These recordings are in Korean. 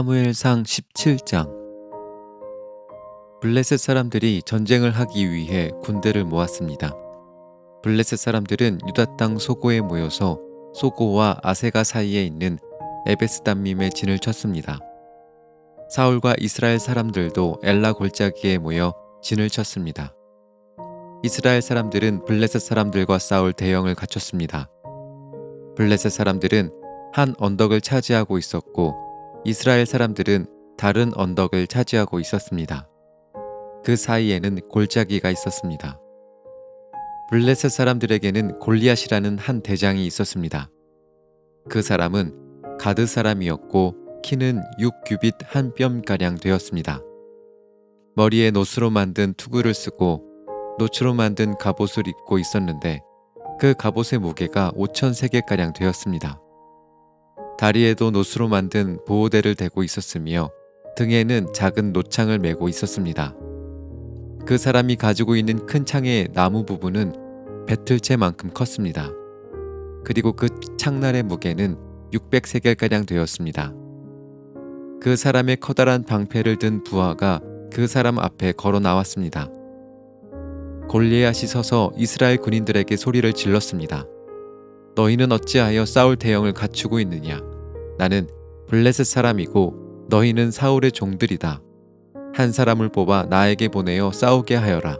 사무엘상 17장. 블레셋 사람들이 전쟁을 하기 위해 군대를 모았습니다. 블레셋 사람들은 유다 땅 소고에 모여서 소고와 아세가 사이에 있는 에베스담밈에 진을 쳤습니다. 사울과 이스라엘 사람들도 엘라 골짜기에 모여 진을 쳤습니다. 이스라엘 사람들은 블레셋 사람들과 싸울 대형을 갖췄습니다. 블레셋 사람들은 한 언덕을 차지하고 있었고 이스라엘 사람들은 다른 언덕을 차지하고 있었습니다. 그 사이에는 골짜기가 있었습니다. 블레셋 사람들에게는 골리앗이라는 한 대장이 있었습니다. 그 사람은 가드 사람이었고 키는 6규빗 한 뼘가량 되었습니다. 머리에 노스로 만든 투구를 쓰고 노추로 만든 갑옷을 입고 있었는데 그 갑옷의 무게가 5,000세겔가량 되었습니다. 다리에도 노스로 만든 보호대를 대고 있었으며 등에는 작은 노창을 메고 있었습니다. 그 사람이 가지고 있는 큰 창의 나무 부분은 배틀채만큼 컸습니다. 그리고 그 창날의 무게는 600세겔가량 되었습니다. 그 사람의 커다란 방패를 든 부하가 그 사람 앞에 걸어 나왔습니다. 골리앗이 서서 이스라엘 군인들에게 소리를 질렀습니다. 너희는 어찌하여 싸울 대형을 갖추고 있느냐? 나는 블레셋 사람이고 너희는 사울의 종들이다. 한 사람을 뽑아 나에게 보내어 싸우게 하여라.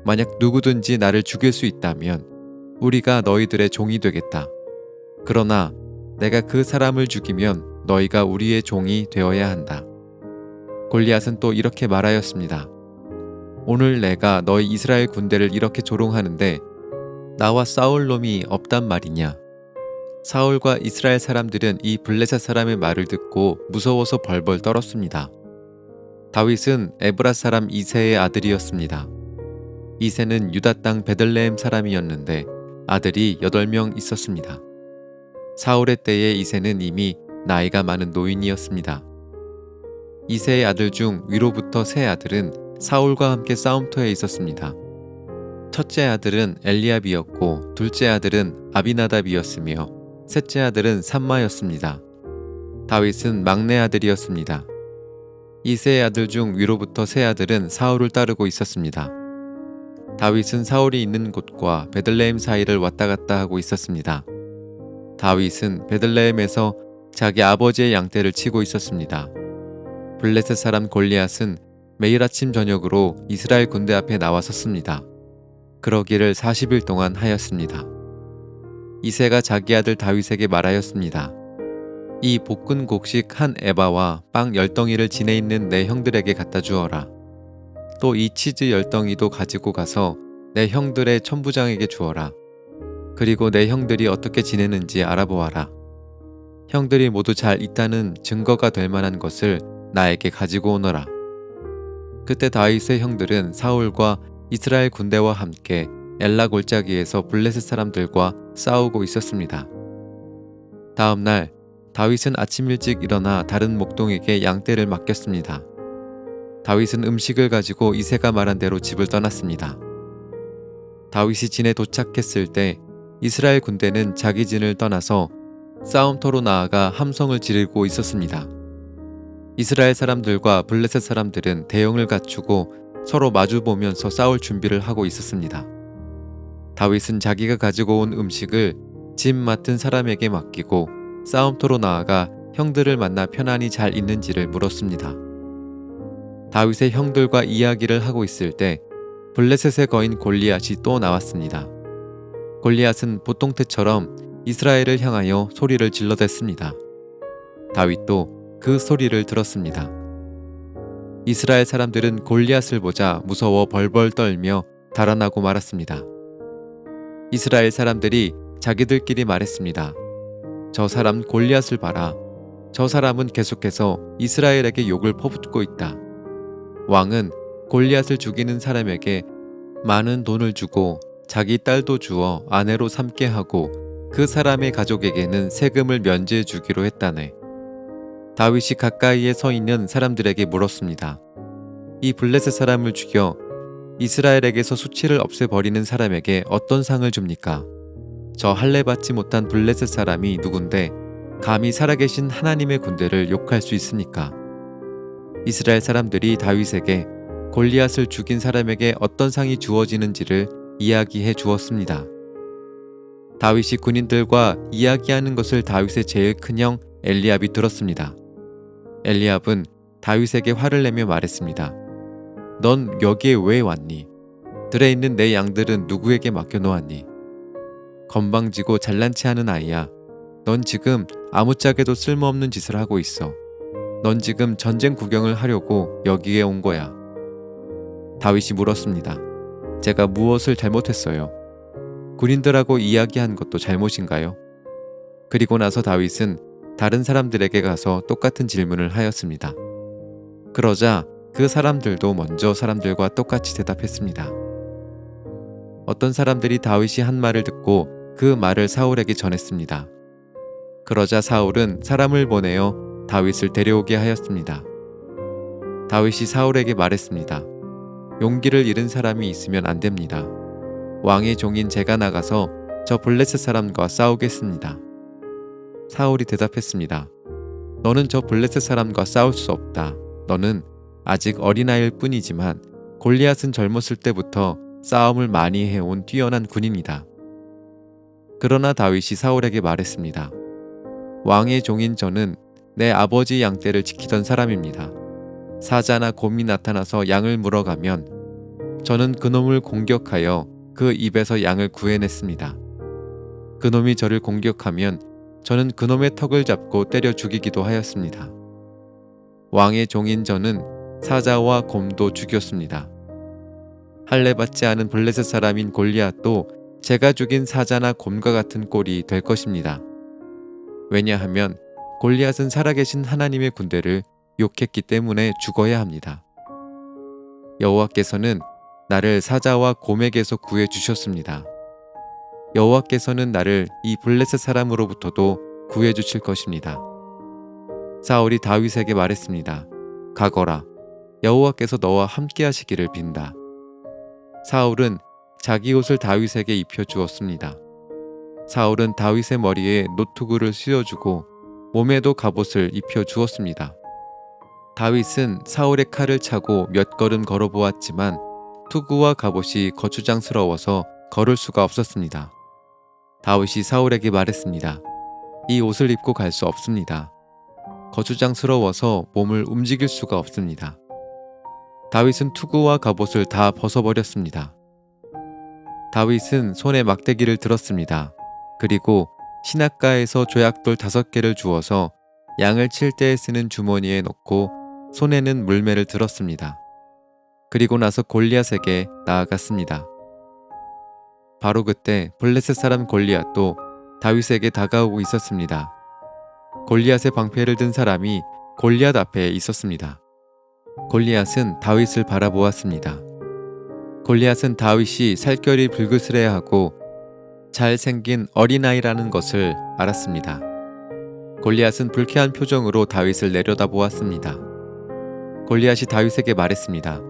만약 누구든지 나를 죽일 수 있다면 우리가 너희들의 종이 되겠다. 그러나 내가 그 사람을 죽이면 너희가 우리의 종이 되어야 한다. 골리앗은 또 이렇게 말하였습니다. 오늘 내가 너희 이스라엘 군대를 이렇게 조롱하는데 나와 싸울 놈이 없단 말이냐? 사울과 이스라엘 사람들은 이 블레셋 사람의 말을 듣고 무서워서 벌벌 떨었습니다. 다윗은 에브라 사람 이새의 아들이었습니다. 이새는 유다 땅 베들레헴 사람이었는데 아들이 8명 있었습니다. 사울의 때에 이새는 이미 나이가 많은 노인이었습니다. 이새의 아들 중 위로부터 세 아들은 사울과 함께 싸움터에 있었습니다. 첫째 아들은 엘리압이었고 둘째 아들은 아비나답이었으며 셋째 아들은 삼마였습니다. 다윗은 막내 아들이었습니다. 이새의 아들 중 위로부터 세 아들은 사울을 따르고 있었습니다. 다윗은 사울이 있는 곳과 베들레헴 사이를 왔다 갔다 하고 있었습니다. 다윗은 베들레헴에서 자기 아버지의 양떼를 치고 있었습니다. 블레셋 사람 골리앗은 매일 아침 저녁으로 이스라엘 군대 앞에 나와 섰습니다. 그러기를 40일 동안 하였습니다. 이새가 자기 아들 다윗에게 말하였습니다. 이 볶은 곡식 한 에바와 빵 10덩이를 진에 있는 내 형들에게 갖다 주어라. 또 이 치즈 10덩이도 가지고 가서 내 형들의 천부장에게 주어라. 그리고 내 형들이 어떻게 지내는지 알아보아라. 형들이 모두 잘 있다는 증거가 될 만한 것을 나에게 가지고 오너라. 그때 다윗의 형들은 사울과 이스라엘 군대와 함께 엘라 골짜기에서 블레셋 사람들과 싸우고 있었습니다. 다음 날 다윗은 아침 일찍 일어나 다른 목동에게 양떼를 맡겼습니다. 다윗은 음식을 가지고 이새가 말한 대로 집을 떠났습니다. 다윗이 진에 도착했을 때 이스라엘 군대는 자기 진을 떠나서 싸움터로 나아가 함성을 지르고 있었습니다. 이스라엘 사람들과 블레셋 사람들은 대형을 갖추고 서로 마주보면서 싸울 준비를 하고 있었습니다. 다윗은 자기가 가지고 온 음식을 집 맡은 사람에게 맡기고 싸움터로 나아가 형들을 만나 편안히 잘 있는지를 물었습니다. 다윗의 형들과 이야기를 하고 있을 때 블레셋의 거인 골리앗이 또 나왔습니다. 골리앗은 보통 때처럼 이스라엘을 향하여 소리를 질러댔습니다. 다윗도 그 소리를 들었습니다. 이스라엘 사람들은 골리앗을 보자 무서워 벌벌 떨며 달아나고 말았습니다. 이스라엘 사람들이 자기들끼리 말했습니다. 저 사람 골리앗을 봐라. 저 사람은 계속해서 이스라엘에게 욕을 퍼붓고 있다. 왕은 골리앗을 죽이는 사람에게 많은 돈을 주고 자기 딸도 주어 아내로 삼게 하고 그 사람의 가족에게는 세금을 면제해 주기로 했다네. 다윗이 가까이에 서 있는 사람들에게 물었습니다. 이 블레셋 사람을 죽여 이스라엘에게서 수치를 없애버리는 사람에게 어떤 상을 줍니까? 저 할례 받지 못한 블레셋 사람이 누군데 감히 살아계신 하나님의 군대를 욕할 수 있습니까? 이스라엘 사람들이 다윗에게 골리앗을 죽인 사람에게 어떤 상이 주어지는지를 이야기해 주었습니다. 다윗이 군인들과 이야기하는 것을 다윗의 제일 큰형 엘리압이 들었습니다. 엘리압은 다윗에게 화를 내며 말했습니다. 넌 여기에 왜 왔니? 들에 있는 내 양들은 누구에게 맡겨놓았니? 건방지고 잘난 체하는 아이야. 넌 지금 아무짝에도 쓸모없는 짓을 하고 있어. 넌 지금 전쟁 구경을 하려고 여기에 온 거야. 다윗이 물었습니다. 제가 무엇을 잘못했어요? 군인들하고 이야기한 것도 잘못인가요? 그리고 나서 다윗은 다른 사람들에게 가서 똑같은 질문을 하였습니다. 그러자 그 사람들도 먼저 사람들과 똑같이 대답했습니다. 어떤 사람들이 다윗이 한 말을 듣고 그 말을 사울에게 전했습니다. 그러자 사울은 사람을 보내어 다윗을 데려오게 하였습니다. 다윗이 사울에게 말했습니다. 용기를 잃은 사람이 있으면 안 됩니다. 왕의 종인 제가 나가서 저 블레셋 사람과 싸우겠습니다. 사울이 대답했습니다. 너는 저 블레셋 사람과 싸울 수 없다. 너는 아직 어린아이일 뿐이지만 골리앗은 젊었을 때부터 싸움을 많이 해온 뛰어난 군인이다. 그러나 다윗이 사울에게 말했습니다. 왕의 종인 저는 내 아버지 양떼를 지키던 사람입니다. 사자나 곰이 나타나서 양을 물어가면 저는 그놈을 공격하여 그 입에서 양을 구해냈습니다. 그놈이 저를 공격하면 저는 그놈의 턱을 잡고 때려 죽이기도 하였습니다. 왕의 종인 저는 사자와 곰도 죽였습니다. 할례받지 않은 블레셋 사람인 골리앗도 제가 죽인 사자나 곰과 같은 꼴이 될 것입니다. 왜냐하면 골리앗은 살아계신 하나님의 군대를 욕했기 때문에 죽어야 합니다. 여호와께서는 나를 사자와 곰에게서 구해 주셨습니다. 여호와께서는 나를 이 블레셋 사람으로부터도 구해 주실 것입니다. 사울이 다윗에게 말했습니다. 가거라. 여호와께서 너와 함께 하시기를 빈다. 사울은 자기 옷을 다윗에게 입혀 주었습니다. 사울은 다윗의 머리에 노투구를 씌워주고 몸에도 갑옷을 입혀 주었습니다. 다윗은 사울의 칼을 차고 몇 걸음 걸어보았지만 투구와 갑옷이 거추장스러워서 걸을 수가 없었습니다. 다윗이 사울에게 말했습니다. 이 옷을 입고 갈 수 없습니다. 거추장스러워서 몸을 움직일 수가 없습니다. 다윗은 투구와 갑옷을 다 벗어버렸습니다. 다윗은 손에 막대기를 들었습니다. 그리고 시냇가에서 조약돌 5개를 주어서 양을 칠 때에 쓰는 주머니에 넣고 손에는 물매를 들었습니다. 그리고 나서 골리앗에게 나아갔습니다. 바로 그때 블레셋 사람 골리앗도 다윗에게 다가오고 있었습니다. 골리앗의 방패를 든 사람이 골리앗 앞에 있었습니다. 골리앗은 다윗을 바라보았습니다. 골리앗은 다윗이 살결이 불그스레하고 잘생긴 어린아이라는 것을 알았습니다. 골리앗은 불쾌한 표정으로 다윗을 내려다보았습니다. 골리앗이 다윗에게 말했습니다.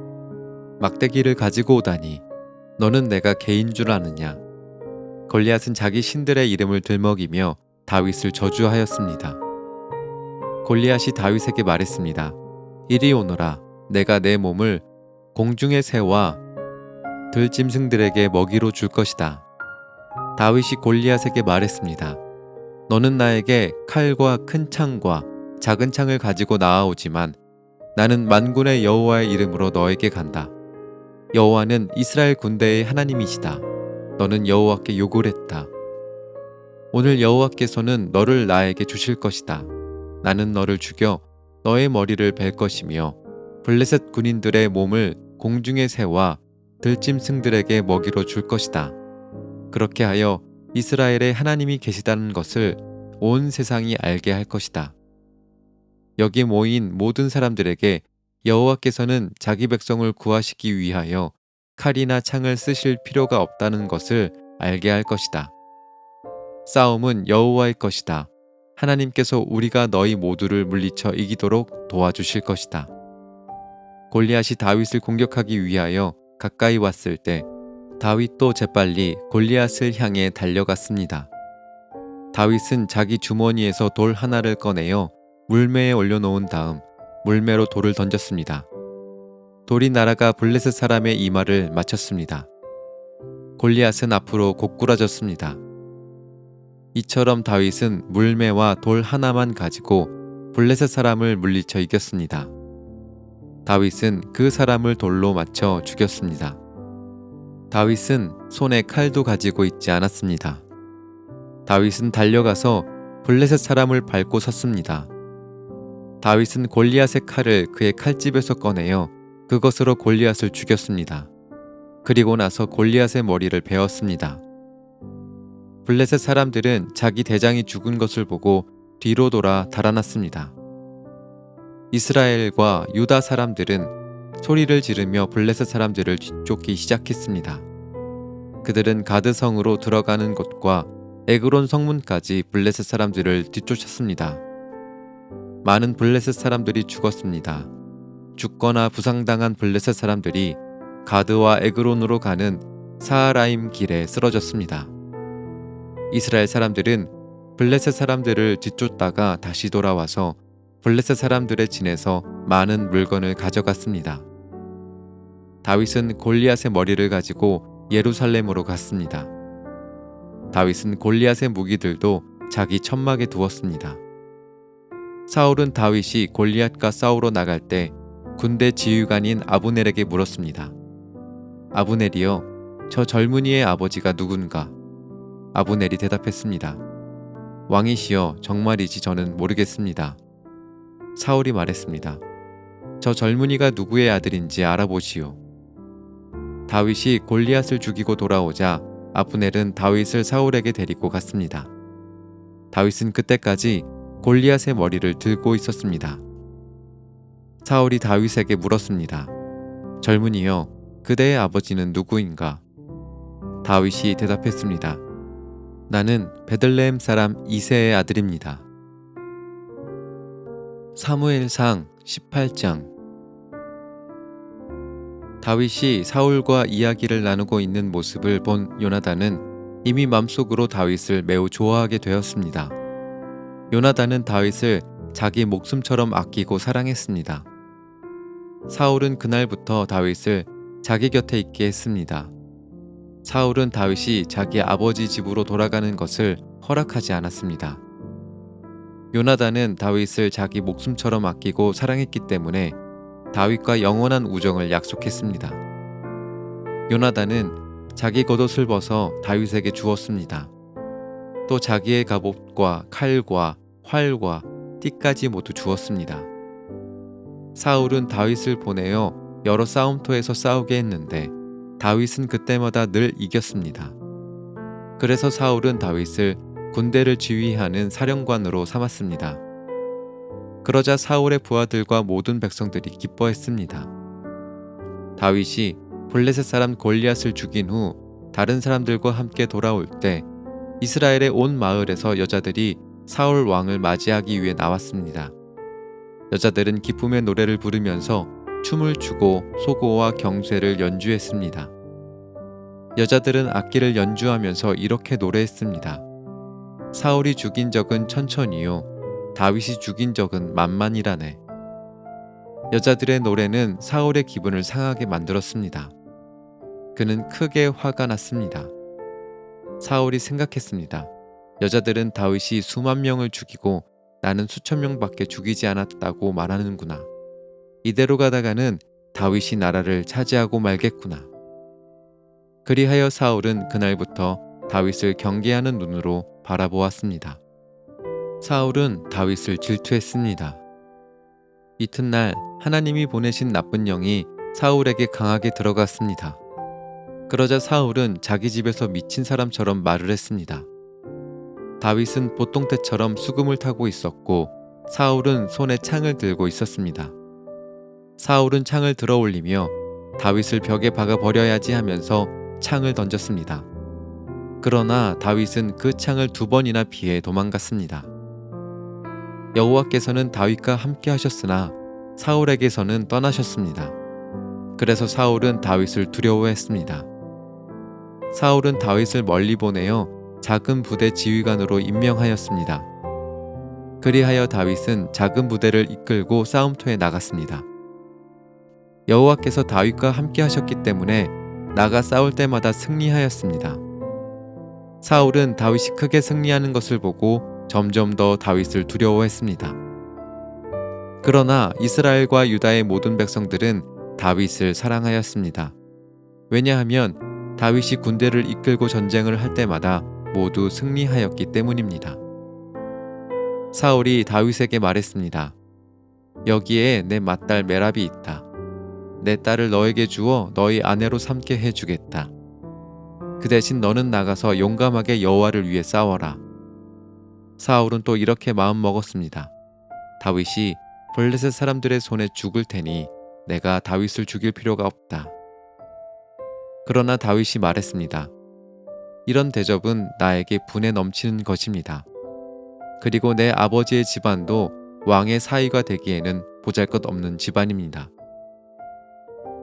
막대기를 가지고 오다니 너는 내가 개인 줄 아느냐? 골리앗은 자기 신들의 이름을 들먹이며 다윗을 저주하였습니다. 골리앗이 다윗에게 말했습니다. 이리 오너라. 내가 내 몸을 공중의 새와 들짐승들에게 먹이로 줄 것이다. 다윗이 골리앗에게 말했습니다. 너는 나에게 칼과 큰 창과 작은 창을 가지고 나아오지만 나는 만군의 여호와의 이름으로 너에게 간다. 여호와는 이스라엘 군대의 하나님이시다. 너는 여호와께 요구를 했다. 오늘 여호와께서는 너를 나에게 주실 것이다. 나는 너를 죽여 너의 머리를 벨 것이며 블레셋 군인들의 몸을 공중의 새와 들짐승들에게 먹이로 줄 것이다. 그렇게 하여 이스라엘의 하나님이 계시다는 것을 온 세상이 알게 할 것이다. 여기 모인 모든 사람들에게 여호와께서는 자기 백성을 구하시기 위하여 칼이나 창을 쓰실 필요가 없다는 것을 알게 할 것이다. 싸움은 여호와의 것이다. 하나님께서 우리가 너희 모두를 물리쳐 이기도록 도와주실 것이다. 골리앗이 다윗을 공격하기 위하여 가까이 왔을 때 다윗도 재빨리 골리앗을 향해 달려갔습니다. 다윗은 자기 주머니에서 돌 하나를 꺼내어 물매에 올려놓은 다음 물매로 돌을 던졌습니다. 돌이 날아가 블레셋 사람의 이마를 맞췄습니다. 골리앗은 앞으로 고꾸라졌습니다. 이처럼 다윗은 물매와 돌 하나만 가지고 블레셋 사람을 물리쳐 이겼습니다. 다윗은 그 사람을 돌로 맞춰 죽였습니다. 다윗은 손에 칼도 가지고 있지 않았습니다. 다윗은 달려가서 블레셋 사람을 밟고 섰습니다. 다윗은 골리앗의 칼을 그의 칼집에서 꺼내어 그것으로 골리앗을 죽였습니다. 그리고 나서 골리앗의 머리를 베었습니다. 블레셋 사람들은 자기 대장이 죽은 것을 보고 뒤로 돌아 달아났습니다. 이스라엘과 유다 사람들은 소리를 지르며 블레셋 사람들을 뒤쫓기 시작했습니다. 그들은 가드 성으로 들어가는 곳과 에그론 성문까지 블레셋 사람들을 뒤쫓았습니다. 많은 블레셋 사람들이 죽었습니다. 죽거나 부상당한 블레셋 사람들이 가드와 에그론으로 가는 사하라임 길에 쓰러졌습니다. 이스라엘 사람들은 블레셋 사람들을 뒤쫓다가 다시 돌아와서 블레셋 사람들의 진에서 많은 물건을 가져갔습니다. 다윗은 골리앗의 머리를 가지고 예루살렘으로 갔습니다. 다윗은 골리앗의 무기들도 자기 천막에 두었습니다. 사울은 다윗이 골리앗과 싸우러 나갈 때 군대 지휘관인 아브넬에게 물었습니다. 아브넬이여, 저 젊은이의 아버지가 누군가? 아브넬이 대답했습니다. 왕이시여, 정말이지 저는 모르겠습니다. 사울이 말했습니다. 저 젊은이가 누구의 아들인지 알아보시오. 다윗이 골리앗을 죽이고 돌아오자 아브넬은 다윗을 사울에게 데리고 갔습니다. 다윗은 그때까지 골리앗의 머리를 들고 있었습니다. 사울이 다윗에게 물었습니다. 젊은이여, 그대의 아버지는 누구인가? 다윗이 대답했습니다. 나는 베들레헴 사람 이새의 아들입니다. 사무엘상 18장. 다윗이 사울과 이야기를 나누고 있는 모습을 본 요나단은 이미 맘속으로 다윗을 매우 좋아하게 되었습니다. 요나단은 다윗을 자기 목숨처럼 아끼고 사랑했습니다. 사울은 그날부터 다윗을 자기 곁에 있게 했습니다. 사울은 다윗이 자기 아버지 집으로 돌아가는 것을 허락하지 않았습니다. 요나단은 다윗을 자기 목숨처럼 아끼고 사랑했기 때문에 다윗과 영원한 우정을 약속했습니다. 요나단은 자기 겉옷을 벗어 다윗에게 주었습니다. 또 자기의 갑옷과 칼과 활과 띠까지 모두 주었습니다. 사울은 다윗을 보내어 여러 싸움터에서 싸우게 했는데 다윗은 그때마다 늘 이겼습니다. 그래서 사울은 다윗을 군대를 지휘하는 사령관으로 삼았습니다. 그러자 사울의 부하들과 모든 백성들이 기뻐했습니다. 다윗이 블레셋 사람 골리앗을 죽인 후 다른 사람들과 함께 돌아올 때 이스라엘의 온 마을에서 여자들이 사울 왕을 맞이하기 위해 나왔습니다. 여자들은 기쁨의 노래를 부르면서 춤을 추고 소고와 경쇠를 연주했습니다. 여자들은 악기를 연주하면서 이렇게 노래했습니다. 사울이 죽인 적은 천천히요, 다윗이 죽인 적은 만만이라네. 여자들의 노래는 사울의 기분을 상하게 만들었습니다. 그는 크게 화가 났습니다. 사울이 생각했습니다. 여자들은 다윗이 수만 명을 죽이고 나는 수천 명밖에 죽이지 않았다고 말하는구나. 이대로 가다가는 다윗이 나라를 차지하고 말겠구나. 그리하여 사울은 그날부터 다윗을 경계하는 눈으로 바라보았습니다. 사울은 다윗을 질투했습니다. 이튿날 하나님이 보내신 나쁜 영이 사울에게 강하게 들어갔습니다. 그러자 사울은 자기 집에서 미친 사람처럼 말을 했습니다. 다윗은 보통 때처럼 수금을 타고 있었고 사울은 손에 창을 들고 있었습니다. 사울은 창을 들어 올리며 다윗을 벽에 박아 버려야지 하면서 창을 던졌습니다. 그러나 다윗은 그 창을 2번이나 피해 도망갔습니다. 여호와께서는 다윗과 함께 하셨으나 사울에게서는 떠나셨습니다. 그래서 사울은 다윗을 두려워했습니다. 사울은 다윗을 멀리 보내어 작은 부대 지휘관으로 임명하였습니다. 그리하여 다윗은 작은 부대를 이끌고 싸움터에 나갔습니다. 여호와께서 다윗과 함께 하셨기 때문에 나가 싸울 때마다 승리하였습니다. 사울은 다윗이 크게 승리하는 것을 보고 점점 더 다윗을 두려워했습니다. 그러나 이스라엘과 유다의 모든 백성들은 다윗을 사랑하였습니다. 왜냐하면 다윗이 군대를 이끌고 전쟁을 할 때마다 모두 승리하였기 때문입니다. 사울이 다윗에게 말했습니다. 여기에 내 맏딸 메랍이 있다. 내 딸을 너에게 주어 너희 아내로 삼게 해주겠다. 그 대신 너는 나가서 용감하게 여호와를 위해 싸워라. 사울은 또 이렇게 마음 먹었습니다. 다윗이 블레셋 사람들의 손에 죽을 테니 내가 다윗을 죽일 필요가 없다. 그러나 다윗이 말했습니다. 이런 대접은 나에게 분에 넘치는 것입니다. 그리고 내 아버지의 집안도 왕의 사위가 되기에는 보잘것없는 집안입니다.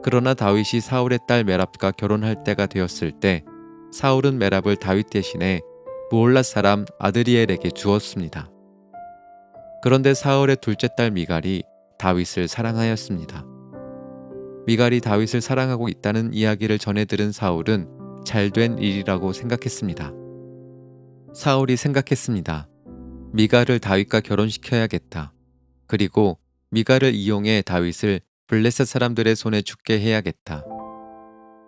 그러나 다윗이 사울의 딸 메랍과 결혼할 때가 되었을 때 사울은 메랍을 다윗 대신에 무올랏 사람 아드리엘에게 주었습니다. 그런데 사울의 둘째 딸 미갈이 다윗을 사랑하였습니다. 미갈이 다윗을 사랑하고 있다는 이야기를 전해 들은 사울은 잘된 일이라고 생각했습니다. 사울이 생각했습니다. 미갈을 다윗과 결혼시켜야겠다. 그리고 미갈을 이용해 다윗을 블레셋 사람들의 손에 죽게 해야겠다.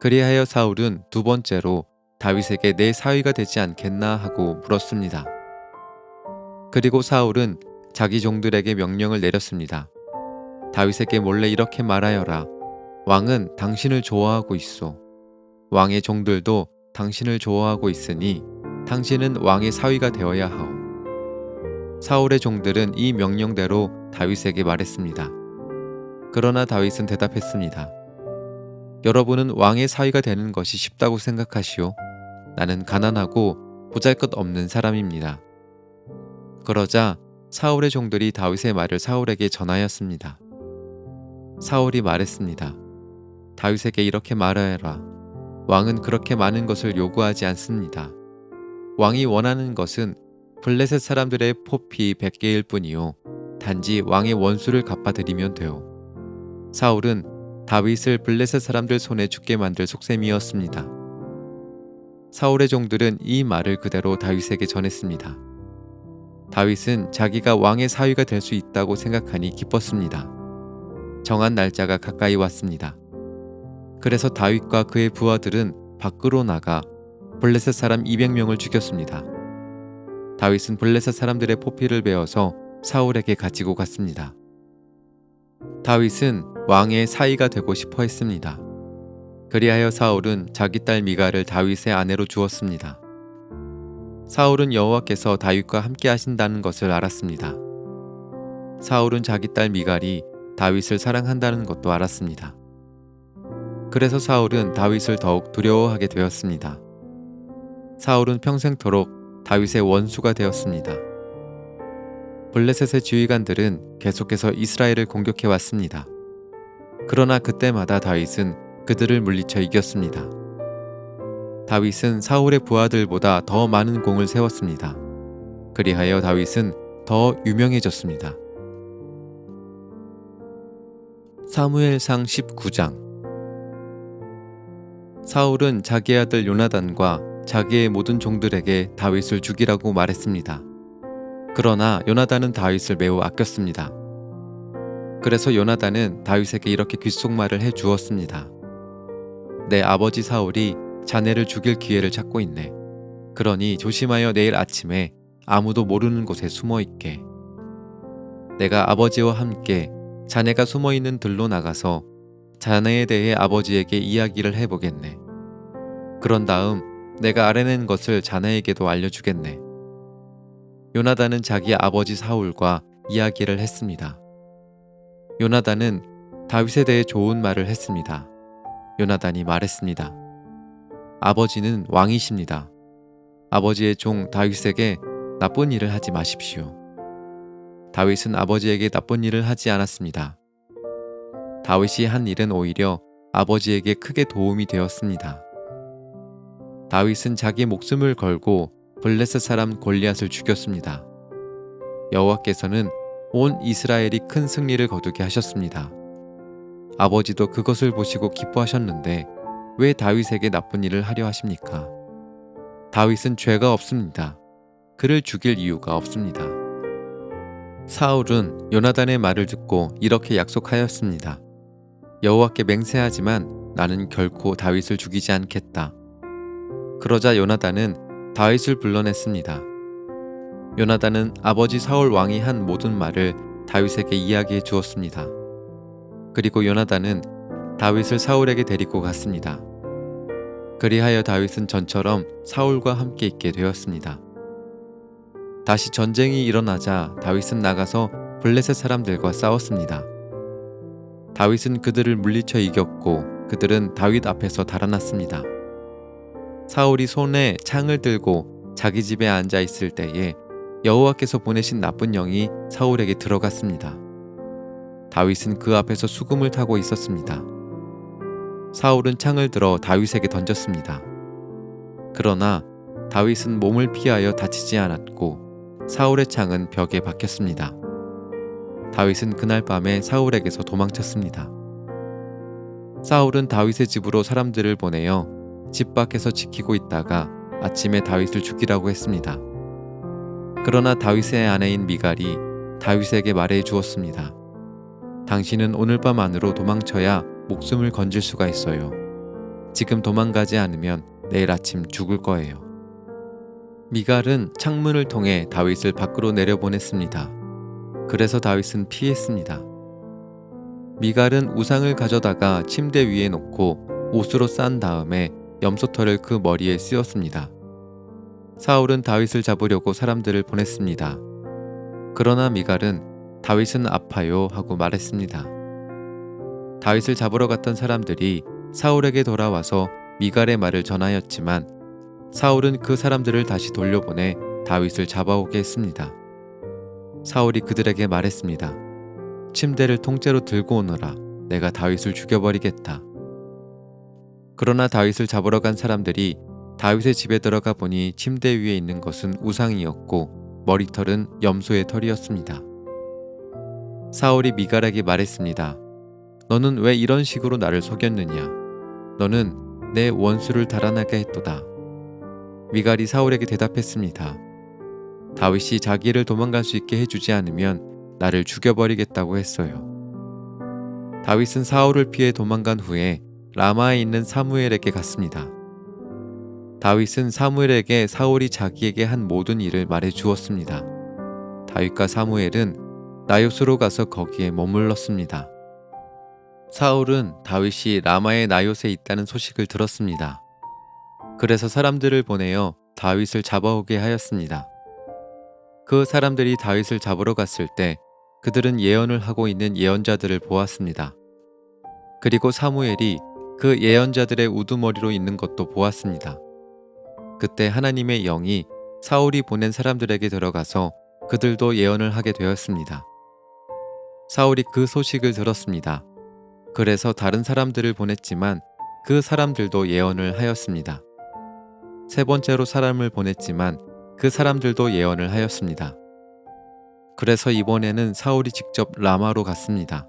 그리하여 사울은 두 번째로 다윗에게 내 사위가 되지 않겠나 하고 물었습니다. 그리고 사울은 자기 종들에게 명령을 내렸습니다. 다윗에게 몰래 이렇게 말하여라. 왕은 당신을 좋아하고 있소. 왕의 종들도 당신을 좋아하고 있으니 당신은 왕의 사위가 되어야 하오. 사울의 종들은 이 명령대로 다윗에게 말했습니다. 그러나 다윗은 대답했습니다. 여러분은 왕의 사위가 되는 것이 쉽다고 생각하시오. 나는 가난하고 보잘것없는 사람입니다. 그러자 사울의 종들이 다윗의 말을 사울에게 전하였습니다. 사울이 말했습니다. 다윗에게 이렇게 말하여라. 왕은 그렇게 많은 것을 요구하지 않습니다. 왕이 원하는 것은 블레셋 사람들의 포피 100개일 뿐이요. 단지 왕의 원수를 갚아드리면 돼요. 사울은 다윗을 블레셋 사람들 손에 죽게 만들 속셈이었습니다. 사울의 종들은 이 말을 그대로 다윗에게 전했습니다. 다윗은 자기가 왕의 사위가 될 수 있다고 생각하니 기뻤습니다. 정한 날짜가 가까이 왔습니다. 그래서 다윗과 그의 부하들은 밖으로 나가 블레셋 사람 200명을 죽였습니다. 다윗은 블레셋 사람들의 포피를 베어서 사울에게 가지고 갔습니다. 다윗은 왕의 사위가 되고 싶어 했습니다. 그리하여 사울은 자기 딸 미갈을 다윗의 아내로 주었습니다. 사울은 여호와께서 다윗과 함께 하신다는 것을 알았습니다. 사울은 자기 딸 미갈이 다윗을 사랑한다는 것도 알았습니다. 그래서 사울은 다윗을 더욱 두려워하게 되었습니다. 사울은 평생토록 다윗의 원수가 되었습니다. 블레셋의 지휘관들은 계속해서 이스라엘을 공격해 왔습니다. 그러나 그때마다 다윗은 그들을 물리쳐 이겼습니다. 다윗은 사울의 부하들보다 더 많은 공을 세웠습니다. 그리하여 다윗은 더 유명해졌습니다. 사무엘상 19장. 사울은 자기 아들 요나단과 자기의 모든 종들에게 다윗을 죽이라고 말했습니다. 그러나 요나단은 다윗을 매우 아꼈습니다. 그래서 요나단은 다윗에게 이렇게 귓속말을 해 주었습니다. 내 아버지 사울이 자네를 죽일 기회를 찾고 있네. 그러니 조심하여 내일 아침에 아무도 모르는 곳에 숨어 있게. 내가 아버지와 함께 자네가 숨어 있는 들로 나가서 자네에 대해 아버지에게 이야기를 해보겠네. 그런 다음 내가 알아낸 것을 자네에게도 알려주겠네. 요나단은 자기 아버지 사울과 이야기를 했습니다. 요나단은 다윗에 대해 좋은 말을 했습니다. 요나단이 말했습니다. 아버지는 왕이십니다. 아버지의 종 다윗에게 나쁜 일을 하지 마십시오. 다윗은 아버지에게 나쁜 일을 하지 않았습니다. 다윗이 한 일은 오히려 아버지에게 크게 도움이 되었습니다. 다윗은 자기 목숨을 걸고 블레셋 사람 골리앗을 죽였습니다. 여호와께서는 온 이스라엘이 큰 승리를 거두게 하셨습니다. 아버지도 그것을 보시고 기뻐하셨는데 왜 다윗에게 나쁜 일을 하려 하십니까? 다윗은 죄가 없습니다. 그를 죽일 이유가 없습니다. 사울은 요나단의 말을 듣고 이렇게 약속하였습니다. 여호와께 맹세하지만 나는 결코 다윗을 죽이지 않겠다. 그러자 요나단은 다윗을 불러냈습니다. 요나단은 아버지 사울 왕이 한 모든 말을 다윗에게 이야기해 주었습니다. 그리고 요나단은 다윗을 사울에게 데리고 갔습니다. 그리하여 다윗은 전처럼 사울과 함께 있게 되었습니다. 다시 전쟁이 일어나자 다윗은 나가서 블레셋 사람들과 싸웠습니다. 다윗은 그들을 물리쳐 이겼고 그들은 다윗 앞에서 달아났습니다. 사울이 손에 창을 들고 자기 집에 앉아 있을 때에 여호와께서 보내신 나쁜 영이 사울에게 들어갔습니다. 다윗은 그 앞에서 수금을 타고 있었습니다. 사울은 창을 들어 다윗에게 던졌습니다. 그러나 다윗은 몸을 피하여 다치지 않았고 사울의 창은 벽에 박혔습니다. 다윗은 그날 밤에 사울에게서 도망쳤습니다. 사울은 다윗의 집으로 사람들을 보내어 집 밖에서 지키고 있다가 아침에 다윗을 죽이라고 했습니다. 그러나 다윗의 아내인 미갈이 다윗에게 말해 주었습니다. 당신은 오늘 밤 안으로 도망쳐야 목숨을 건질 수가 있어요. 지금 도망가지 않으면 내일 아침 죽을 거예요. 미갈은 창문을 통해 다윗을 밖으로 내려보냈습니다. 그래서 다윗은 피했습니다. 미갈은 우상을 가져다가 침대 위에 놓고 옷으로 싼 다음에 염소털을 그 머리에 씌웠습니다. 사울은 다윗을 잡으려고 사람들을 보냈습니다. 그러나 미갈은 다윗은 아파요 하고 말했습니다. 다윗을 잡으러 갔던 사람들이 사울에게 돌아와서 미갈의 말을 전하였지만 사울은 그 사람들을 다시 돌려보내 다윗을 잡아오게 했습니다. 사울이 그들에게 말했습니다. 침대를 통째로 들고 오너라. 내가 다윗을 죽여버리겠다. 그러나 다윗을 잡으러 간 사람들이 다윗의 집에 들어가 보니 침대 위에 있는 것은 우상이었고 머리털은 염소의 털이었습니다. 사울이 미갈에게 말했습니다. 너는 왜 이런 식으로 나를 속였느냐? 너는 내 원수를 달아나게 했도다. 미갈이 사울에게 대답했습니다. 다윗이 자기를 도망갈 수 있게 해주지 않으면 나를 죽여버리겠다고 했어요. 다윗은 사울을 피해 도망간 후에 라마에 있는 사무엘에게 갔습니다. 다윗은 사무엘에게 사울이 자기에게 한 모든 일을 말해 주었습니다. 다윗과 사무엘은 나요스로 가서 거기에 머물렀습니다. 사울은 다윗이 라마의 나요스에 있다는 소식을 들었습니다. 그래서 사람들을 보내어 다윗을 잡아오게 하였습니다. 그 사람들이 다윗을 잡으러 갔을 때 그들은 예언을 하고 있는 예언자들을 보았습니다. 그리고 사무엘이 그 예언자들의 우두머리로 있는 것도 보았습니다. 그때 하나님의 영이 사울이 보낸 사람들에게 들어가서 그들도 예언을 하게 되었습니다. 사울이 그 소식을 들었습니다. 그래서 다른 사람들을 보냈지만 그 사람들도 예언을 하였습니다. 세 번째로 사람을 보냈지만 그 사람들도 예언을 하였습니다. 그래서 이번에는 사울이 직접 라마로 갔습니다.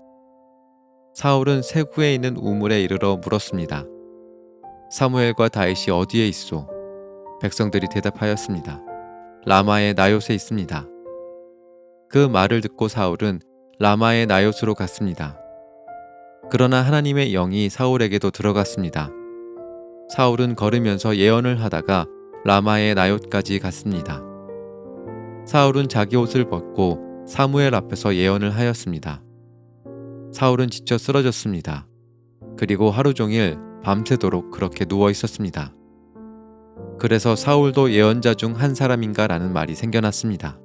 사울은 세구에 있는 우물에 이르러 물었습니다. 사무엘과 다윗이 어디에 있소? 백성들이 대답하였습니다. 라마의 나요스에 있습니다. 그 말을 듣고 사울은 라마의 나요스로 갔습니다. 그러나 하나님의 영이 사울에게도 들어갔습니다. 사울은 걸으면서 예언을 하다가 라마의 나요스까지 갔습니다. 사울은 자기 옷을 벗고 사무엘 앞에서 예언을 하였습니다. 사울은 지쳐 쓰러졌습니다. 그리고 하루 종일 밤새도록 그렇게 누워 있었습니다. 그래서 사울도 예언자 중 한 사람인가라는 말이 생겨났습니다.